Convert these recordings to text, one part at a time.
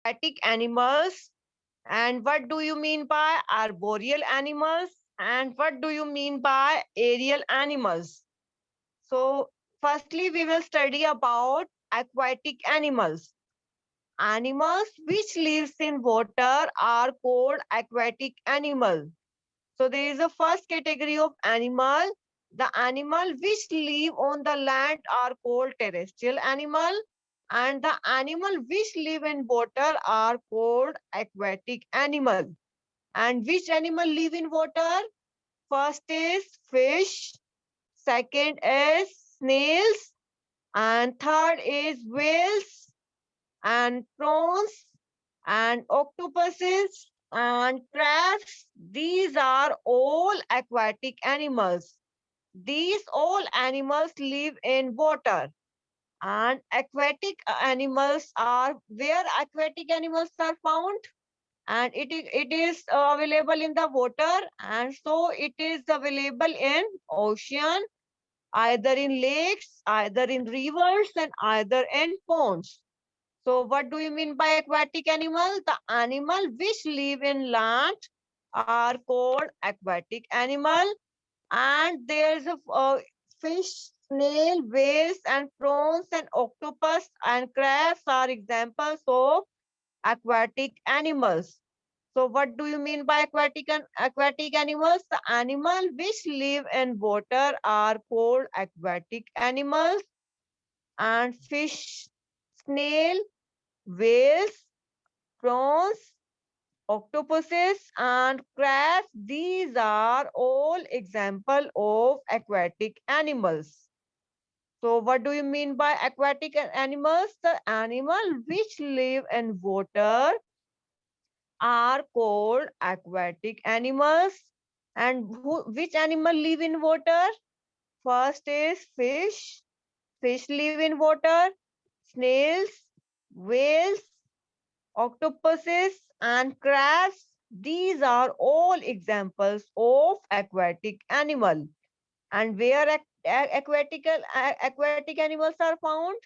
aquatic animals. And what do you mean by arboreal animals? And what do you mean by aerial animals? So, firstly, we will study about aquatic animals. Animals which lives in water are called aquatic animals. So there is a first category of animal. The animal which live on the land are called terrestrial animal, and the animal which live in water are called aquatic animal. And which animal live in water? First is fish, second is snails, and third is whales and prawns and octopuses and crabs. These are all aquatic animals. These all animals live in water. And aquatic animals are where aquatic animals are found, and it is available in the water, and so it is available in ocean, either in lakes, either in rivers, and either in ponds. So what do you mean by aquatic animal? The animal which live in land are called aquatic animal. And there's a fish, snail, whales, and prawns, and octopus and crabs are examples of aquatic animals. So what do you mean by aquatic animals? The animal which live in water are called aquatic animals. And fish, snail, whales, prawns, octopuses, and crabs, these are all example of aquatic animals. So what do you mean by aquatic animals? The animal which live in water are called aquatic animals. And which animal live in water? First is fish. Fish live in water. Snails, whales, octopuses, and crabs. These are all examples of aquatic animal. And where aquatic animals are found?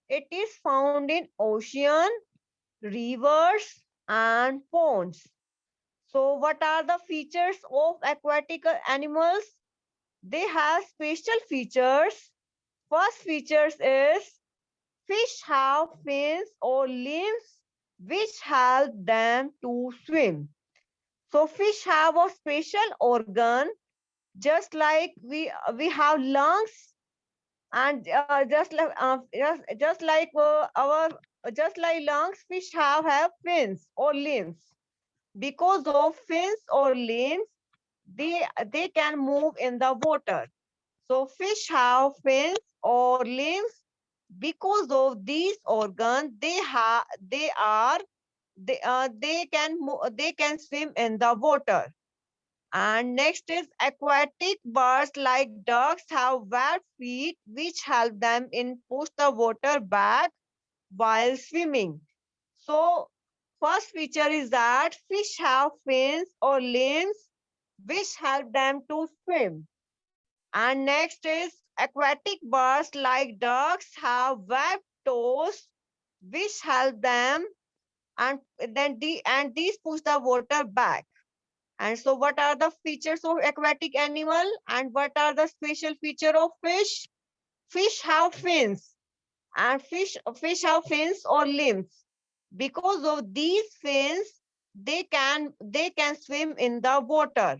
It is found in ocean, rivers, and ponds. So, what are the features of aquatic animals? They have special features. First features is fish have fins or limbs which help them to swim. So fish have a special organ, just like we have lungs, and just like lungs, fish have fins or limbs. Because of fins or limbs, they can move in the water. So fish have fins or limbs. Because of these organs, they can swim in the water. And next is aquatic birds like ducks have webbed feet which help them in push the water back while swimming. So first feature is that fish have fins or limbs which help them to swim. And next is aquatic birds like ducks have webbed toes which help them, and these push the water back. And so what are the features of aquatic animal and what are the special feature of fish? Fish have fins, and fish have fins or limbs. Because of these fins, they can swim in the water.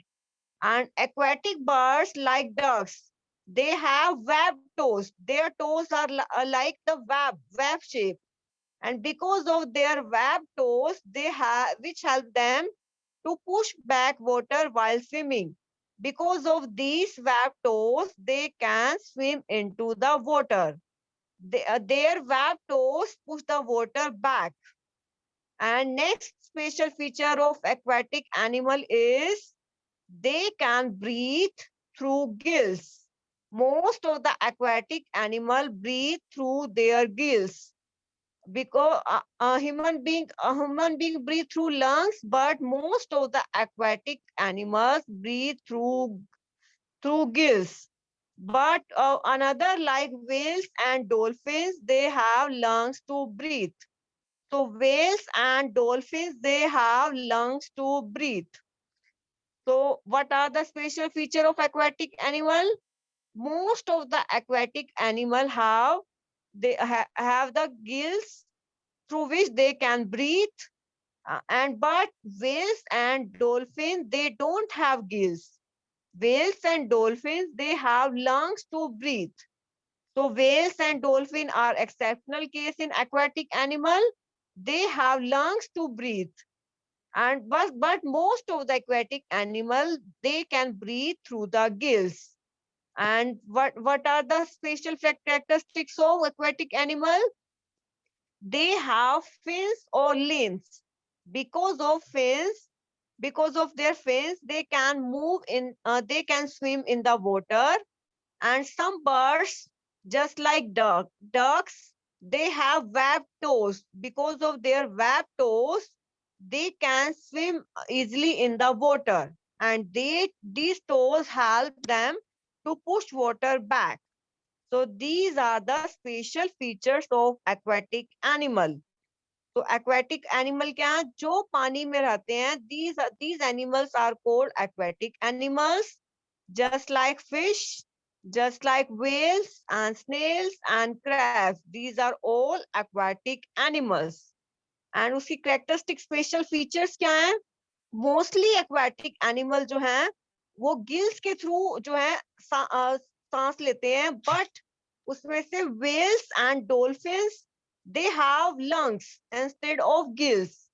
And aquatic birds like ducks, they have webbed toes. Their toes are like the web shape. And because of their webbed toes, they have which help them to push back water while swimming. Because of these webbed toes, they can swim into the water. Their webbed toes push the water back. And next special feature of aquatic animal is they can breathe through gills. Most of the aquatic animal breathe through their gills, because a human being breathe through lungs, but most of the aquatic animals breathe through gills. But another like whales and dolphins, they have lungs to breathe. So whales and dolphins, they have lungs to breathe. So what are the special feature of aquatic animal? Most of the aquatic animal have the gills through which they can breathe. And but whales and dolphins, they don't have gills. Whales and dolphins, they have lungs to breathe. So whales and dolphins are exceptional case in aquatic animal. They have lungs to breathe. And but most of the aquatic animal, they can breathe through the gills. And what are the special characteristics of aquatic animal? They have fins or limbs. Because of fins, because of their fins, they can they can swim in the water. And some birds, just like ducks, they have webbed toes. Because of their webbed toes, they can swim easily in the water. And these toes help them to push water back. So these are the special features of aquatic animal. तो aquatic animal क्या है? जो पानी में रहते हैं. These animals are called aquatic animals, just like fish, just like whales and snails and crabs. These are all aquatic animals. And उसकी characteristic special features क्या है? Mostly aquatic animal जो हैं, वो gills के through जो है सांस लेते हैं. But उसमें से whales and dolphins, they have lungs instead of gills.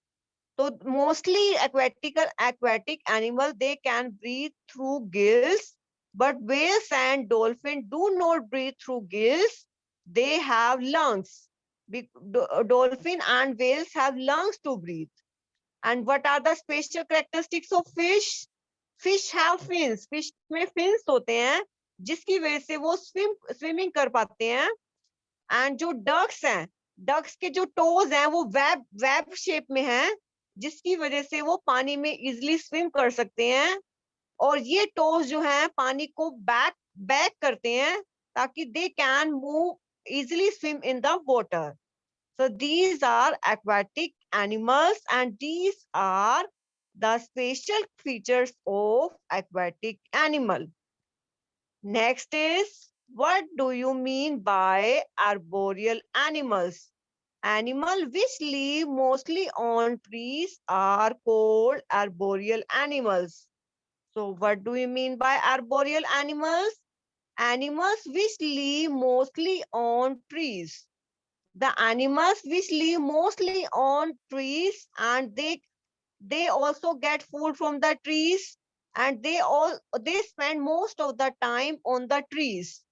So mostly aquatic animal, they can breathe through gills, but whales and dolphins do not breathe through gills. They have lungs. Dolphin and whales have lungs to breathe. And what are the special characteristics of fish? Fish have fins. Fish में fins होते हैं, जिसकी वजह से वो swimming कर पाते हैं. And जो ducks हैं, ducks के जो toes हैं, वो web shape में हैं, जिसकी वजह से वो पानी में easily swim कर सकते हैं. और ये toes जो हैं, पानी को back करते हैं, ताकि they can move easily swim in the water. So these are aquatic animals, and these are the special features of aquatic animal. Next is, what do you mean by arboreal animals? Animal which live mostly on trees are called arboreal animals. So what do you mean by arboreal animals? Animals which live mostly on trees. The animals which live mostly on trees, and they also get food from the trees, and they spend most of the time on the trees.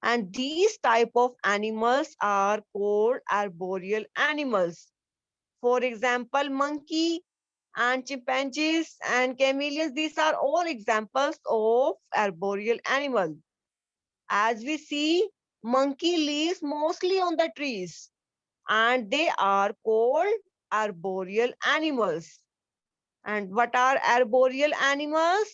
And these type of animals are called arboreal animals. For example, monkey and chimpanzees and chameleons, these are all examples of arboreal animal. As we see, monkey lives mostly on the trees, and they are called arboreal animals. And what are arboreal animals?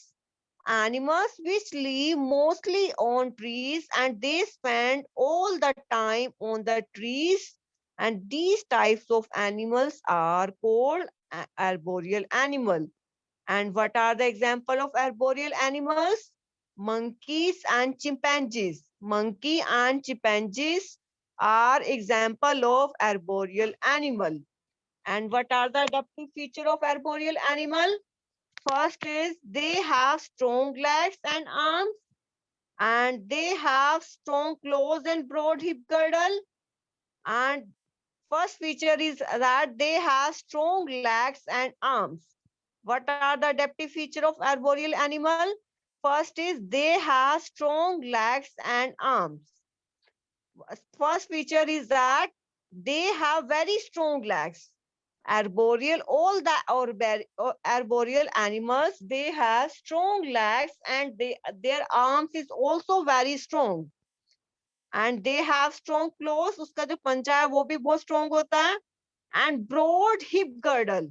Animals which live mostly on trees, and they spend all the time on the trees. And these types of animals are called arboreal animal. And what are the example of arboreal animals? Monkeys and chimpanzees. Monkey and chimpanzees are example of arboreal animal. And what are the adaptive feature of arboreal animal? First is they have strong legs and arms, and they have strong claws and broad hip girdle. And first feature is that they have strong legs and arms. What are the adaptive feature of arboreal animal? First is they have strong legs and arms. First feature is that they have very strong legs. Arboreal, all the arboreal animals, they have strong legs, and their arms is also very strong. And they have strong claws, उसका जो पंजा है वो भी बहुत strong होता है. And broad hip girdle,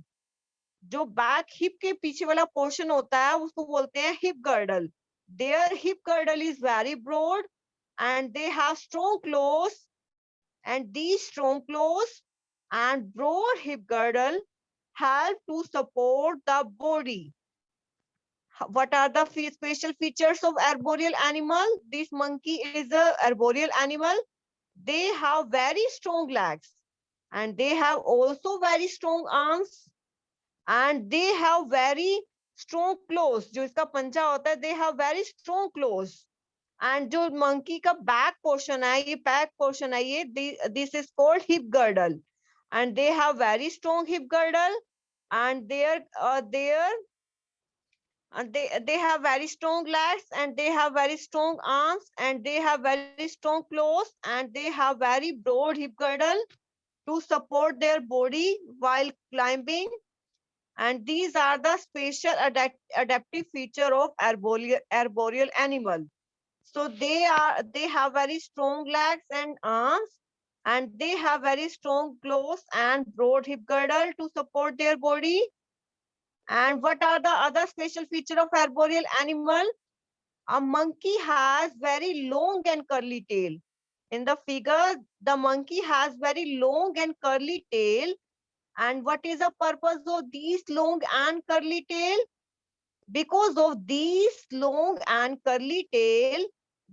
जो बैक हिप के पीछे वाला पोर्शन होता है उसको बोलते हैं hip girdle. Their hip girdle is very broad, and they have strong claws, and these strong claws and broad hip girdle help to support the body. What are the special features of arboreal animal? This monkey is a arboreal animal. They have very strong legs and they have also very strong arms and they have very strong claws. जो इसका पंजा होता है, they have very strong claws. And जो monkey का back portion है, ये back portion है, ये this is called hip girdle. And they have very strong hip girdle and they have very strong legs and they have very strong arms and they have very strong claws and they have very broad hip girdle to support their body while climbing. And these are the special adaptive feature of arboreal animal. So they have very strong legs and arms and they have very strong claws and broad hip girdle to support their body. And what are the other special feature of arboreal animal? A monkey has very long and curly tail. In the figure, the monkey has very long and curly tail. And what is the purpose of these long and curly tail? Because of these long and curly tail,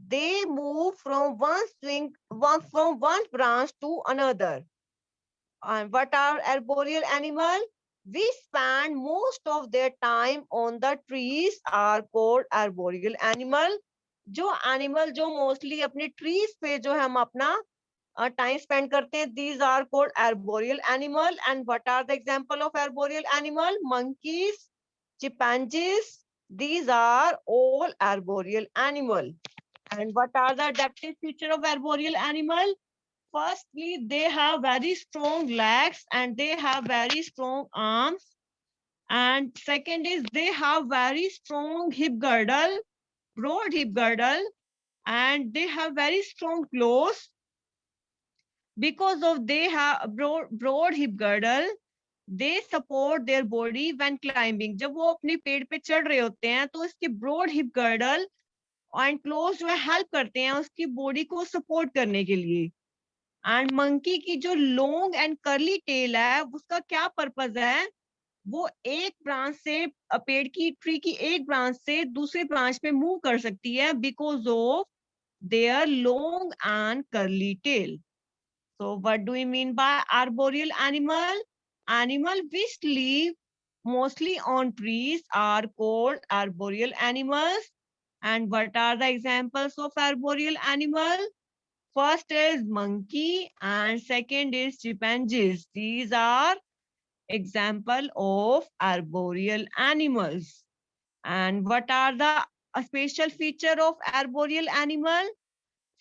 they move from from one branch to another. And what are arboreal animal? We spend most of their time on the trees are called arboreal animal. जो animal जो mostly अपने trees पे जो हम अपना time spend करते हैं, these are called arboreal animal. And what are the example of arboreal animal? Monkeys, chimpanzees, these are all arboreal animal. And what are the adaptive feature of arboreal animal? Firstly, they have very strong legs and they have very strong arms. And second is they have very strong hip girdle, broad hip girdle, and they have very strong claws. Because of they have broad hip girdle, they support their body when climbing. जब वो अपने पेड़ पे चढ़ रहे होते हैं तो इसकी broad hip girdle and claws जो है help करते हैं उसकी body को support करने के लिए. एंड मंकी की जो लॉन्ग एंड कर्ली टेल है उसका क्या पर्पज है? वो एक ब्रांच से पेड़ की ट्री की एक ब्रांच से दूसरे ब्रांच पे मूव कर सकती है because of their long and curly tail. So what do you mean by arboreal animal? Animal which live mostly on trees are called arboreal animals. And what are the examples of arboreal animal? First is monkey and second is chimpanzees. These are example of arboreal animals. And what are the special feature of arboreal animal?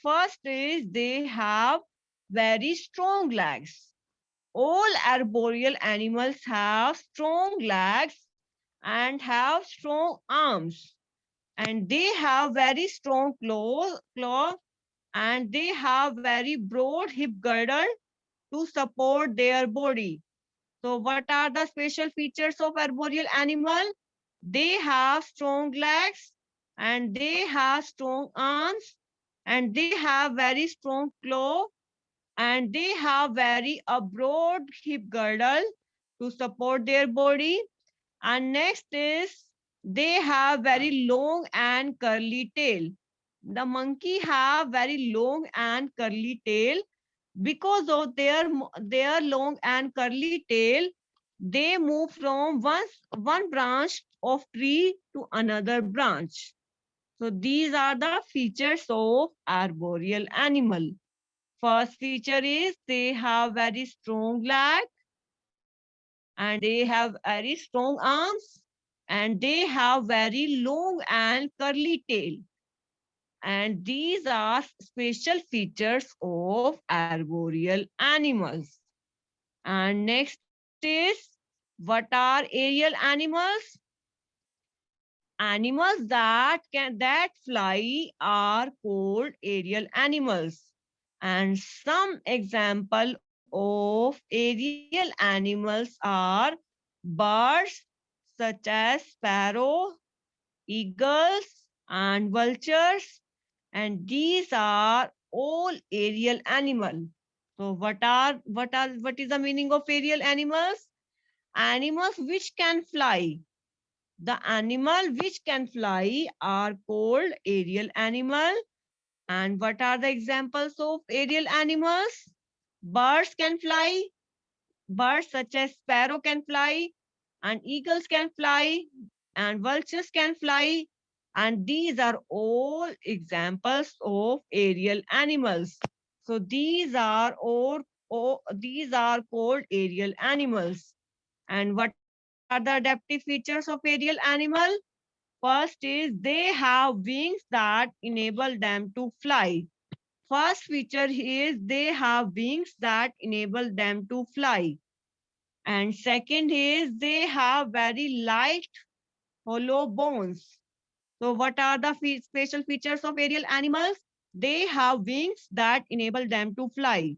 First is they have very strong legs. All arboreal animals have strong legs and have strong arms. And they have very strong claws and they have very broad hip girdle to support their body. So what are the special features of arboreal animal? They have strong legs and they have strong arms and they have very strong claw and they have very a broad hip girdle to support their body. And next is they have very long and curly tail. The monkey have very long and curly tail. Because of their long and curly tail, they move from one branch of tree to another branch. So these are the features of arboreal animal. First feature is they have very strong leg and they have very strong arms and they have very long and curly tail. And these are special features of arboreal animals. And next is, what are aerial animals? Animals that fly are called aerial animals. And some example of aerial animals are birds such as sparrow, eagles, and vultures. And these are all aerial animals. So what is the meaning of aerial animals? Animals which can fly. The animal which can fly are called aerial animal. And what are the examples of aerial animals? Birds can fly. Birds such as sparrow can fly, and eagles can fly, and vultures can fly. And these are all examples of aerial animals. So these are called aerial animals. And what are the adaptive features of aerial animal? First is they have wings that enable them to fly. First feature is they have wings that enable them to fly. And second is they have very light hollow bones. So what are the special features of aerial animals? They have wings that enable them to fly.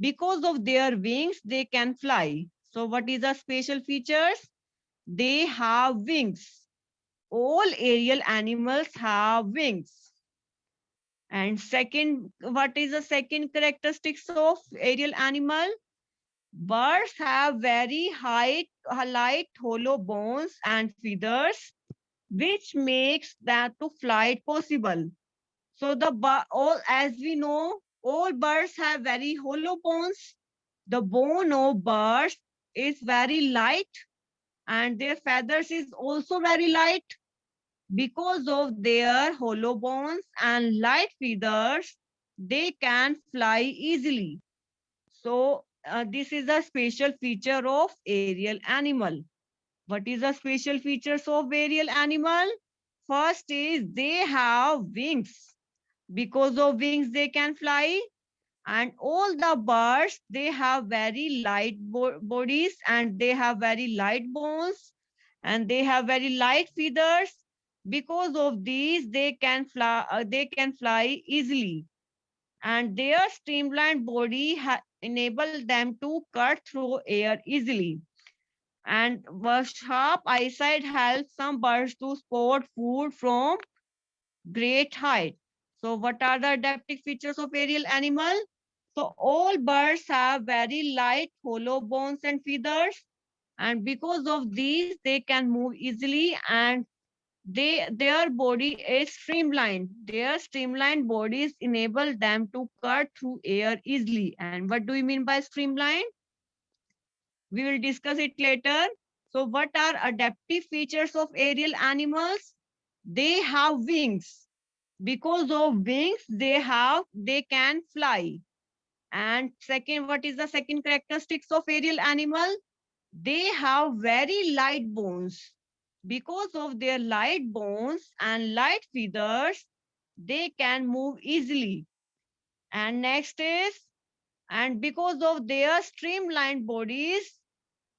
Because of their wings, they can fly. So what is the special features? They have wings. All aerial animals have wings. And second, what is the second characteristics of aerial animal? Birds have very light hollow bones and feathers, which makes that to flight possible. So all as we know, all birds have very hollow bones. The bone of birds is very light, and their feathers is also very light. Because of their hollow bones and light feathers, they can fly easily. So this is a special feature of aerial animal. What is the special features of aerial animal? First is they have wings. Because of wings, they can fly. And all the birds, they have very light bodies, and they have very light bones, and they have very light feathers. Because of these, they can fly easily, and their streamlined body enable them to cut through air easily. And sharp eyesight helps some birds to spot food from great height. So what are the adaptive features of aerial animal? So all birds have very light hollow bones and feathers, and because of these they can move easily, and their body is streamlined. Their streamlined bodies enable them to cut through air easily. And what do you mean by streamlined? We will discuss it later. So what are adaptive features of aerial animals? They have wings. Because of wings, they can fly. And second, what is the second characteristics of aerial animal? They have very light bones. Because of their light bones and light feathers, they can move easily. And next is, and because of their streamlined bodies,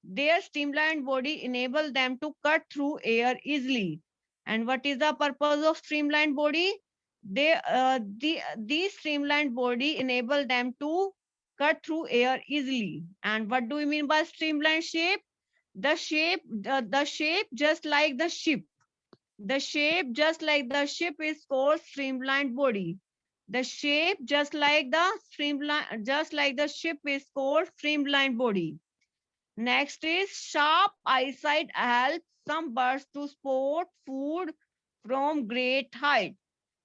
their streamlined body enable them to cut through air easily. And what is the purpose of streamlined body? These streamlined body enable them to cut through air easily. And what do we mean by streamlined shape? The shape just like the ship. The shape just like the ship is called streamlined body. The shape just like the ship is called streamlined body. Next is sharp eyesight helps some birds to spot food from great height.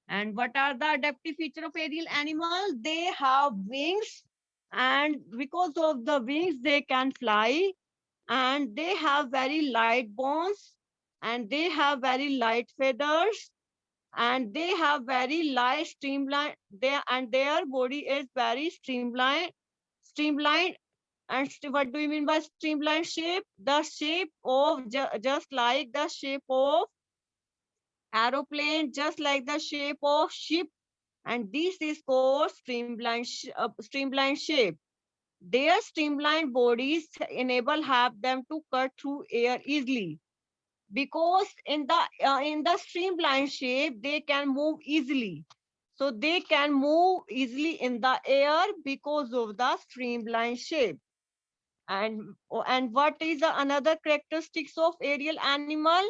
And what are the adaptive feature of aerial animals? They have wings, and because of the wings, they can fly, and they have very light bones, and they have very light feathers, and they have very light streamline. Their body is very streamlined. And what do you mean by streamlined shape? The shape of just like the shape of aeroplane, just like the shape of ship, and this is called streamlined shape. Their streamlined bodies enable help them to cut through air easily, because in the streamlined shape they can move easily. So they can move easily in the air because of the streamlined shape. And what is the another characteristics of aerial animal?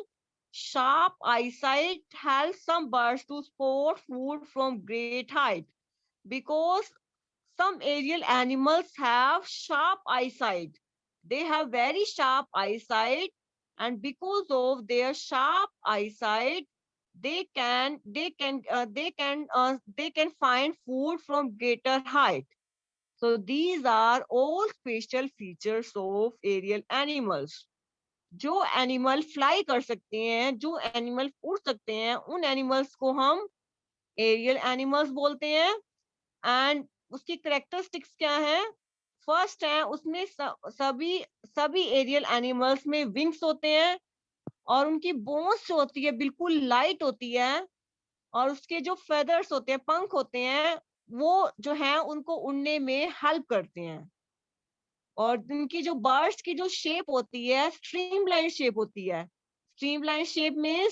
Sharp eyesight helps some birds to spot food from great height, because some aerial animals have sharp eyesight. They have very sharp eyesight, and because of their sharp eyesight, they can find food from greater height. So these are all special features of aerial animals. जो animal fly कर सकते हैं, जो animal उड़ सकते हैं, उन animals को हम एरियल एनिमल्स बोलते हैं। एंड उसकी करेक्टरिस्टिक्स क्या है? फर्स्ट है, उसमें सभी सभी एरियल एनिमल्स में विंग्स होते हैं, और उनकी बोन्स जो होती है बिल्कुल लाइट होती है, और उसके जो फेदर्स होते हैं, पंख होते हैं, वो जो है उनको उड़ने में हेल्प करते हैं। और उनकी जो बर्ड्स की जो शेप होती है, स्ट्रीमलाइन शेप होती है। स्ट्रीमलाइन शेप में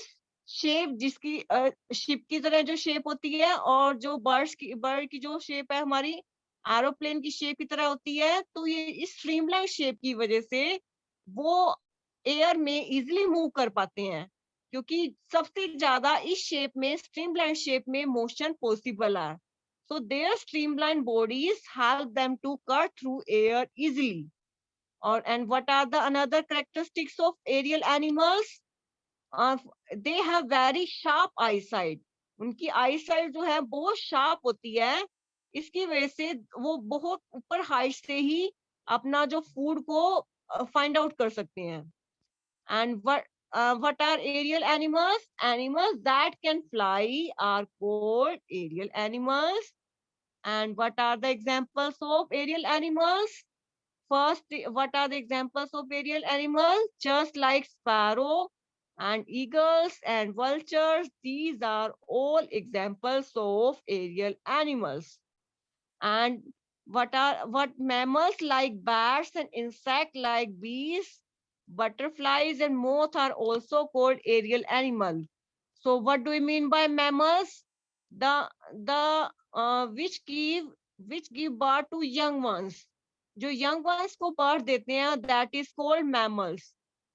शेप जिसकी शिप की तरह जो शेप होती है, और जो बर्ड की जो शेप है हमारी एरोप्लेन की शेप की तरह होती है। तो ये इस स्ट्रीमलाइन शेप की वजह से वो एयर में इजिली मूव कर पाते हैं, क्योंकि सबसे ज्यादा इस शेप में, स्ट्रीमलाइन शेप में मोशन पॉसिबल है। So their streamlined bodies help them to cut through air easily. Or and what are the another characteristics of aerial animals? Uh, they have very sharp eyesight. उनकी eyesight जो है बहुत sharp होती है। इसकी वजह से वो बहुत ऊपर हाइट से ही अपना जो फूड को फाइंड आउट कर सकते हैं। And what are aerial animals? Animals that can fly are called aerial animals. And what are the examples of aerial animals? First, what are the examples of aerial animals? Just like sparrow and eagles and vultures, these are all examples of aerial animals. And what mammals like bats and insects like bees, butterflies and moths are also called aerial animals. So what do we mean by mammals? The which give birth to young ones. जो young ones को birth देते हैं, that is called mammals.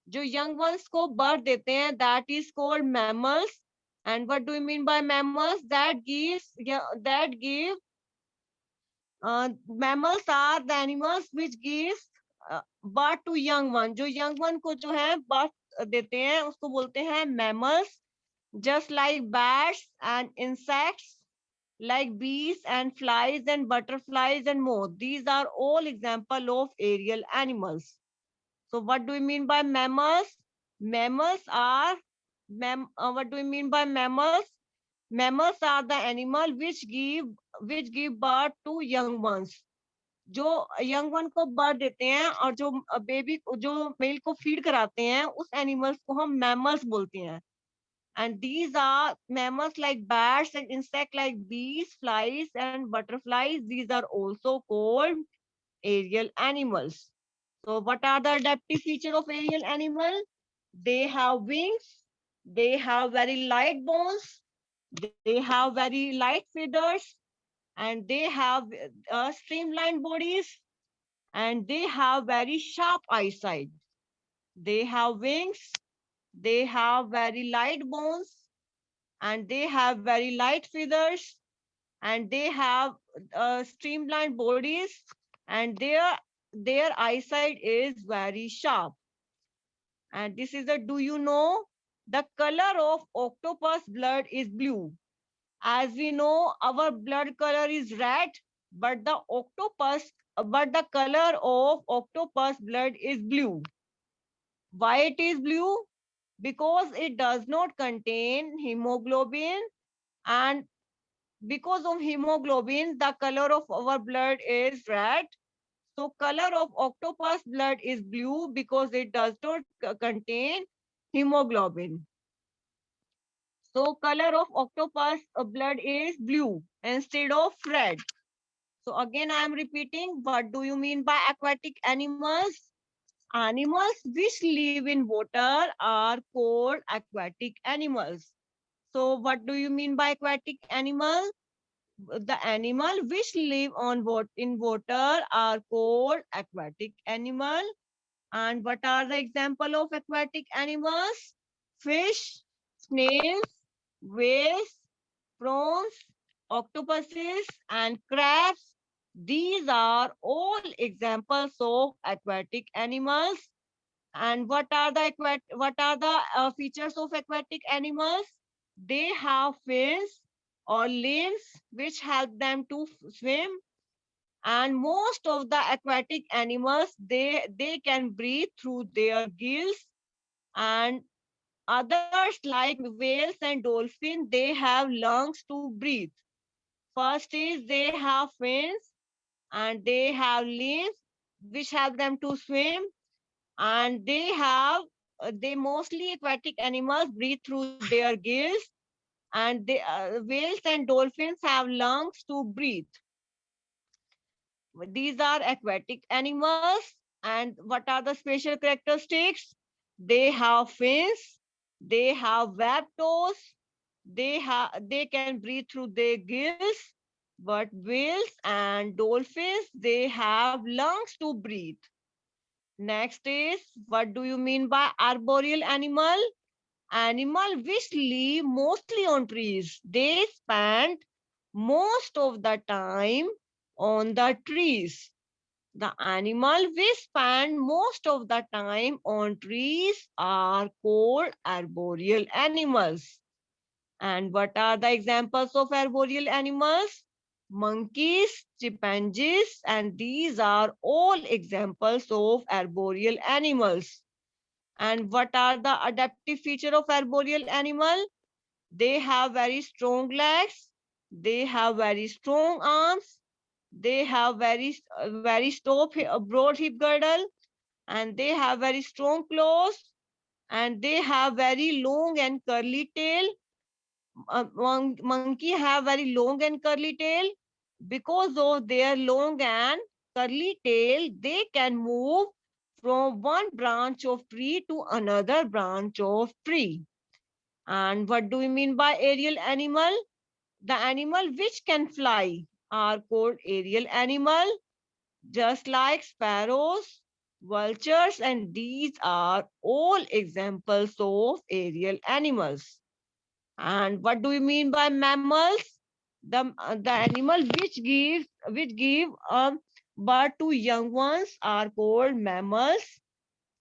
जो young ones को birth देते हैं, that is called mammals. And what do we mean by mammals? That give mammals are the animals which gives birth to young one. जो young one को जो है birth देते हैं, उसको बोलते हैं mammals. Just like bats and insects, like bees and flies and butterflies and more. These are all example of aerial animals. So what do we mean by mammals? Mammals are what do we mean by mammals? Mammals are the animal which give birth to young ones. जो young one को birth देते हैं, और जो baby जो mail को feed कराते हैं, उस एनिमल्स को हम मैमल्स बोलते हैं। And these are mammals like bats and insects like bees, flies, and butterflies. These are also called aerial animals. So, what are the adaptive features of aerial animal? They have wings. They have very light bones. They have very light feathers, and they have streamlined bodies, and they have very sharp eyesight. They have wings. They have very light bones, and they have very light feathers, and they have streamlined bodies, and their eyesight is very sharp. And this is the do you know the color of octopus blood is blue? As we know, our blood color is red, but the color of octopus blood is blue. Why it is blue? Because it does not contain hemoglobin, and because of hemoglobin, the color of our blood is red. So color of octopus blood is blue because it does not contain hemoglobin. So color of octopus blood is blue instead of red. So again, I am repeating, what do you mean by aquatic animals? Animals which live in water are called aquatic animals. So what do you mean by aquatic animal? The animal which live in water are called aquatic animal. And what are the example of aquatic animals? Fish, snails, whales, prawns, octopuses, and crabs. These are all examples of aquatic animals. And what are the features of aquatic animals? They have fins or limbs which help them to swim. And most of the aquatic animals, they can breathe through their gills. And others like whales and dolphins, they have lungs to breathe. First is they have fins and they have limbs which help them to swim. And they mostly aquatic animals breathe through their gills. And whales and dolphins have lungs to breathe. These are aquatic animals. And what are the special characteristics? They have fins, they have webbed toes, they can breathe through their gills. But whales and dolphins, they have lungs to breathe. Next is, what do you mean by arboreal animal? Animal which live mostly on trees. They spend most of the time on the trees. The animal which spend most of the time on trees are called arboreal animals. And what are the examples of arboreal animals? Monkeys, chimpanzees, and these are all examples of arboreal animals. And what are the adaptive feature of arboreal animal? They have very strong legs, they have very strong arms, they have very broad hip girdle, and they have very strong claws, and they have very long and curly tail. Monkey have very long and curly tail. Because of their long and curly tail, they can move from one branch of tree to another branch of tree. And what do we mean by aerial animal? The animal which can fly are called aerial animal, just like sparrows, vultures, and these are all examples of aerial animals. And what do we mean by mammals? The animal which give birth to young ones are called mammals.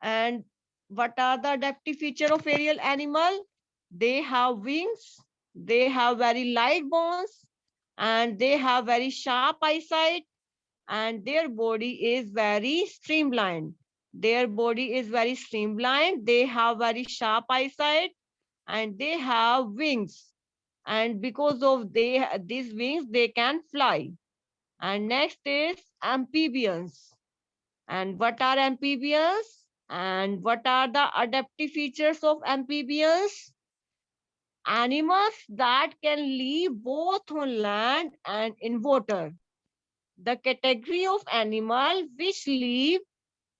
And what are the adaptive feature of aerial animal? They have wings, they have very light bones, and they have very sharp eyesight, and their body is very streamlined. Their body is very streamlined. They have very sharp eyesight, and they have wings. And because of these wings, they can fly. And next is amphibians. And what are amphibians? And what are the adaptive features of amphibians? Animals that can live both on land and in water. The category of animal which live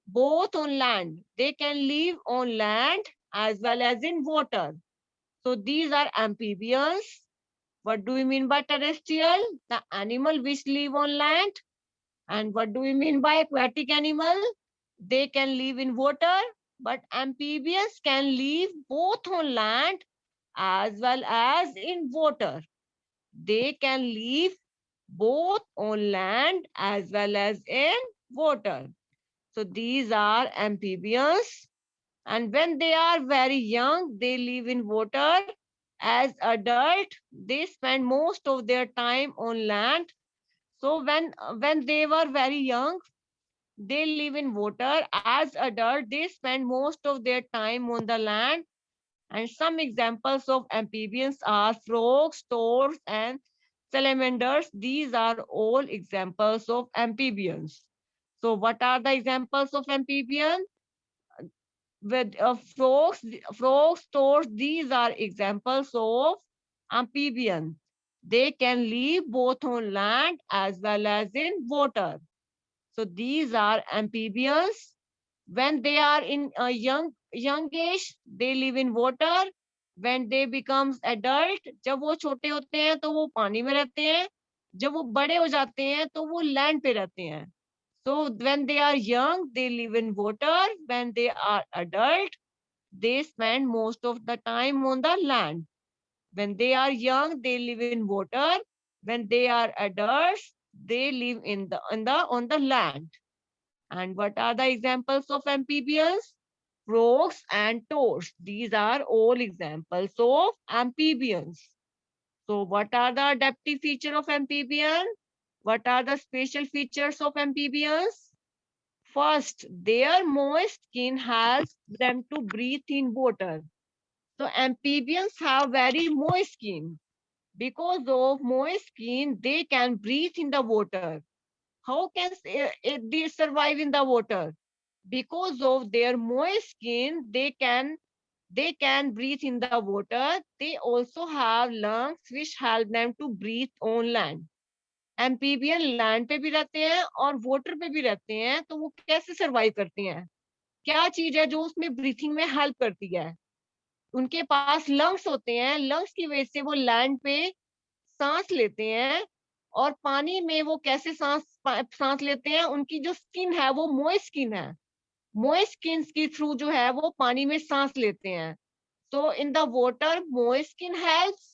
both on land. They can live on land as well as in water. So these are amphibians. What do we mean by terrestrial? The animal which live on land. And what do we mean by aquatic animal? They can live in water, but amphibians can live both on land as well as in water. They can live both on land as well as in water. So these are amphibians. And when they are very young, they live in water. As adult, they spend most of their time on land. So when they were very young, they live in water. As adult, they spend most of their time on the land. And some examples of amphibians are frogs, toads, and salamanders. These are all examples of amphibians. So what are the examples of amphibians? With frogs, toads, these are examples of amphibians. They can live both on land as well as in water. So these are amphibians. When they are in a young age, they live in water. When they becomes adult, जब वो छोटे होते हैं तो वो पानी में रहते हैं. जब वो बड़े हो जाते हैं तो वो लैंड पे रहते हैं. So when they are young, they live in water. When they are adult, they spend most of the time on the land. When they are young, they live in water. When they are adults, they live on the land. And what are the examples of amphibians? Frogs and toads. These are all examples of amphibians. So what are the adaptive features of amphibian? What are the special features of amphibians? First, their moist skin helps them to breathe in water. So amphibians have very moist skin. Because of moist skin, they can breathe in the water. How can they survive in the water? Because of their moist skin, they can breathe in the water. They also have lungs which help them to breathe on land. Amphibian land पे भी रहते हैं और water पे भी रहते हैं, तो वो कैसे सरवाइव करते हैं? क्या चीज है जो उसमें ब्रीथिंग में हेल्प करती है? उनके पास लंग्स होते हैं, लंग्स की वजह से वो लैंड पे सांस लेते हैं। और पानी में वो कैसे सांस लेते हैं? उनकी जो स्किन है वो मोइस्ट स्किन है, मोइस्ट स्किन के थ्रू जो है वो पानी में सांस लेते हैं। So in the water, moist skin helps,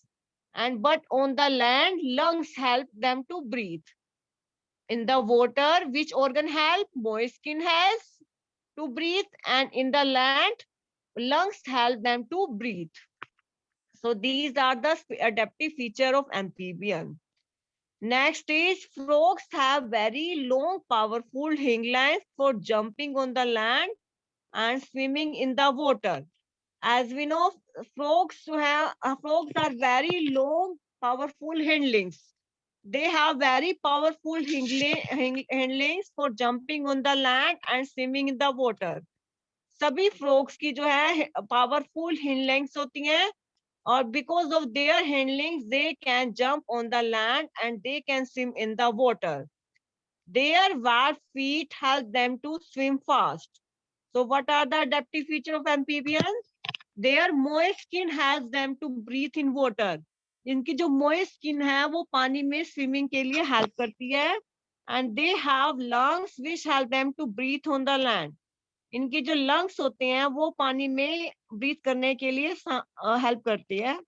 and but on the land, lungs help them to breathe. In the water, which organ help? Moist skin helps to breathe, and in the land, lungs help them to breathe. So these are the adaptive feature of amphibian. Next is frogs have very long, powerful hind legs for jumping on the land and swimming in the water. As we know, frogs are very long, powerful hindlings. They have very powerful hindlings for jumping on the land and swimming in the water. सभी frogs की जो है powerful hindlings होती हैं, और because of their hindlings they can jump on the land and they can swim in the water. Their web feet help them to swim fast. So what are the adaptive features of amphibians? Their moist skin helps them to breathe in water. इनकी जो moist skin है वो पानी में swimming के लिए help करती है. And they have lungs which help them to breathe on the land. इनके जो lungs होते हैं वो पानी में breathe करने के लिए help करती है.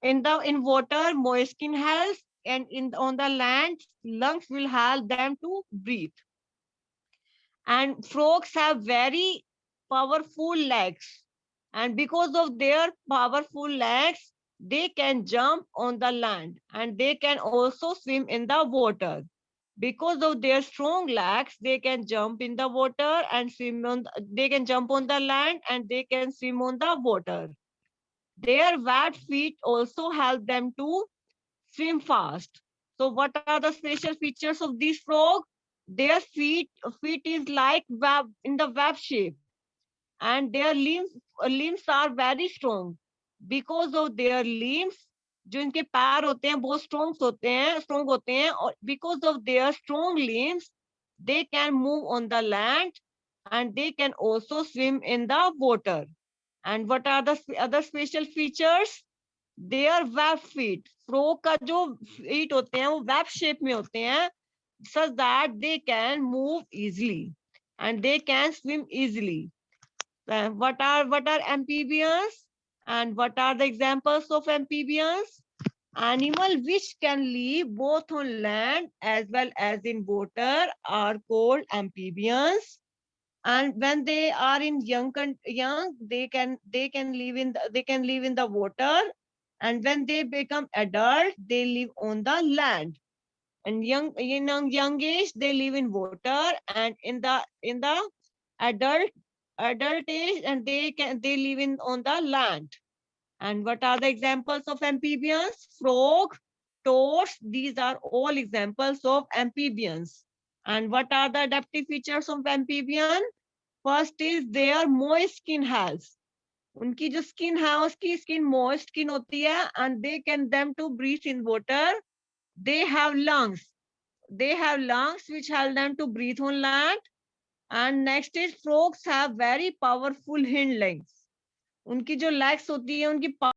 In water, moist skin helps, and on the land, lungs will help them to breathe. And frogs have very powerful legs, and because of their powerful legs they can jump on the land and they can also swim in the water. Because of their strong legs they can jump in the water and they can jump on the land and they can swim on the water. Their wet feet also help them to swim fast. So what are the special features of these frogs? Their feet is like web in the web shape, and their limbs are very strong. Because of their limbs, जो इनके पैर होते हैं बहुत strong होते हैं, और because of their strong limbs, they can move on the land and they can also swim in the water. And what are the other special features? Their web feet. Frog का जो feet होते हैं वो web shape में होते हैं, such that they can move easily and they can swim easily. What are amphibians and what are the examples of amphibians? Animal which can live both on land as well as in water are called amphibians. And when they are in young, they can live in the water, and when they become adult they live on the land. And young age they live in water, and in the adult age and they live in on the land. And what are the examples of amphibians? Frog, toads, these are all examples of amphibians. And what are the adaptive features of amphibian? First is their moist skin helps. उनकी जो skin है उसकी skin moist skin होती है, and they can them to breathe in water. They have lungs. They have lungs which help them to breathe on land. And next is frogs have very powerful hind legs. उनकी जो legs होती है उनकी